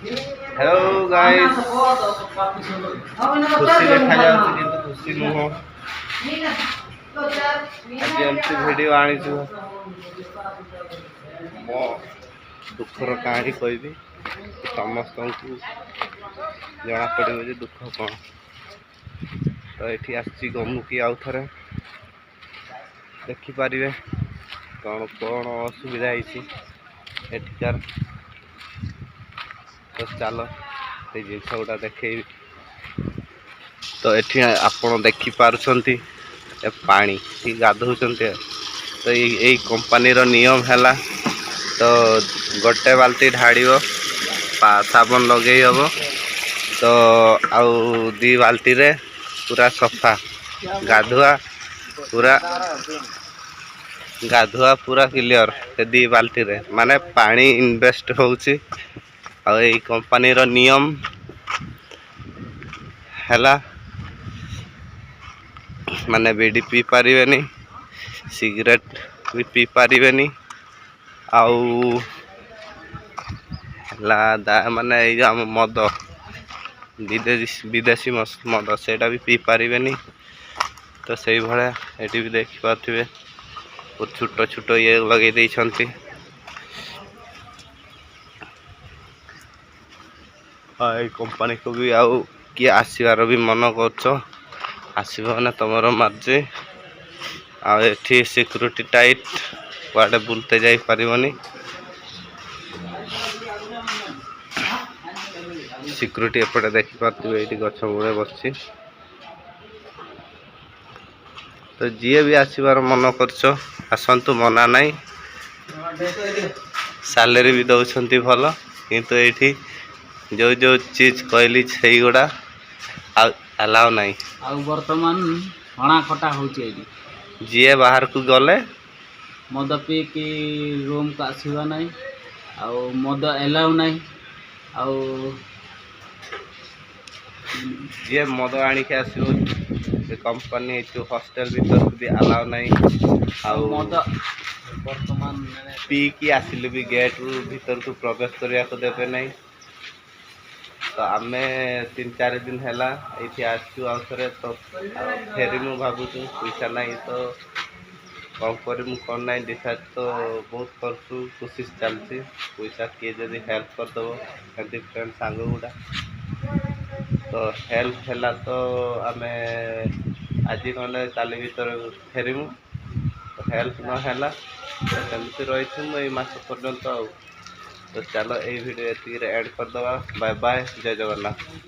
Hello guys खुशी देखा जाଉଛି କିନ୍ତୁ ଖୁସି ନୁହଁ। ଆଜି ଏମିତି ଭିଡ଼ିଓ ଆଣିଛୁ ମୋ ଦୁଃଖର କାହାଣୀ କହିବି ସମସ୍ତଙ୍କୁ ଜଣା ପଡ଼ିବ ଯେ ଦୁଃଖ କ'ଣ। ତ ଏଠି ଆସିଛି ଗମୁକି ଆଉ ଥରେ ଦେଖିପାରିବେ କ'ଣ କ'ଣ ଅସୁବିଧା ହେଇଛି ଏଠିକାର। ତ ଚାଲ ସେ ଜିନିଷ ଗୁଡ଼ା ଦେଖେଇବି। ତ ଏଠି ଆପଣ ଦେଖିପାରୁଛନ୍ତି ଏ ପାଣି ଗାଧଉଛନ୍ତି। ତ ଏଇ କମ୍ପାନୀର ନିୟମ ହେଲା ତ ଗୋଟେ ବାଲ୍ଟି ଢାଳିବ ସାବୁନ ଲଗେଇ ହେବ ତ ଆଉ 2 ବାଲ୍ଟିରେ ପୁରା ସଫା ଗାଧୁଆ ପୁରା କ୍ଲିୟର। ସେ 2 ବାଲ୍ଟିରେ ମାନେ ପାଣି ଇନଭେଷ୍ଟ ହେଉଛି। ଆଉ ଏଇ କମ୍ପାନୀର ନିୟମ ହେଲା ମାନେ ବିଡ଼ି ପିଇ ପାରିବେନି, ସିଗାରେଟ୍ ବି ପିଇ ପାରିବେନି, ଆଉ ହେଲା ମାନେ ଏଇ ଯେଉଁ ଆମ ମଦ ବିଦେଶୀ ମଦ ସେଇଟା ବି ପିଇ ପାରିବେନି। ତ ସେଇଭଳିଆ ଏଠି ବି ଦେଖିପାରୁଥିବେ ଛୋଟ ଛୋଟ ଇଏ ଲଗେଇ ଦେଇଛନ୍ତି। ଏଇ କମ୍ପାନୀକୁ ବି ଆଉ କିଏ ଆସିବାର ବି ମନ କରୁଛ ଆସିବ ମାନେ ତମର ମାର୍ଜି। ଆଉ ଏଠି ସିକ୍ୟୁରିଟି ଟାଇଟ୍, କୁଆଡ଼େ ବୁଲତେ ଯାଇପାରିବନି। ସିକ୍ୟୁରିଟି ଏପଟେ ଦେଖିପାରୁଥିବେ ଏଇଠି ଗଛ ମୂଳେ ବସିଛି। ତ ଯିଏ ବି ଆସିବାର ମନ କରୁଛ ଆସନ୍ତୁ, ମନା ନାହିଁ। ସାଲେରୀ ବି ଦେଉଛନ୍ତି ଭଲ, କିନ୍ତୁ ଏଇଠି ଯେଉଁ ଚିଜ୍ କହିଲି ସେଇଗୁଡ଼ା ଆଉ ଆଲାଉ ନାହିଁ। ଆଉ ବର୍ତ୍ତମାନ ହଣା ଖଟା ହେଉଛି ଏଇଠି। ଯିଏ ବାହାରକୁ ଗଲେ ମଦ ପିଇକି ରୁମ୍କୁ ଆସିବା ନାହିଁ, ଆଉ ମଦ ଏଲାଉ ନାହିଁ। ଆଉ ଯିଏ ମଦ ଆଣିକି ଆସିବ ସେ କମ୍ପାନୀ ଯେଉଁ ହଷ୍ଟେଲ ଭିତରକୁ ବି ଆଲାଉ ନାହିଁ। ଆଉ ମଦ ବର୍ତ୍ତମାନ ପିଇକି ଆସିଲେ ବି ଗେଟ୍ରୁ ଭିତରକୁ ପ୍ରବେଶ କରିବାକୁ ଦେବେ ନାହିଁ। ତ ଆମେ 3-4 ଦିନ ହେଲା ଏଇଠି ଆସିଛୁ ଆଉ ଥରେ। ତ ଫେରି ମୁଁ ଭାବୁଛୁ ପଇସା ନାହିଁ ତ କ'ଣ କରିମୁ କ'ଣ ନାହିଁ ଡିସାଇଡ଼୍ ତ ବହୁତ କରୁଛୁ, କୋସିସ୍ ଚାଲିଛି। ପଇସା କିଏ ଯଦି ହେଲ୍ପ କରିଦେବ ଏମିତି ଫ୍ରେଣ୍ଡ ସାଙ୍ଗ ଗୁଡ଼ା ତ ହେଲ୍ପ ହେଲା ତ ଆମେ ଆଜି ନହେଲେ କାଲି ଭିତରେ ଫେରିମୁ। ତ ହେଲ୍ପ ନହେଲା ତ ସେମିତି ରହିଛୁ ମୁଁ ଏଇ ମାସ ପର୍ଯ୍ୟନ୍ତ। ଆଉ ତ ଚାଲ ଏଇ ଭିଡ଼ିଓ ଏତିକିରେ ଏଣ୍ଡ କରିଦେବା। ବାଏ ବାଏ, ଜୟ ଜଗନ୍ନାଥ।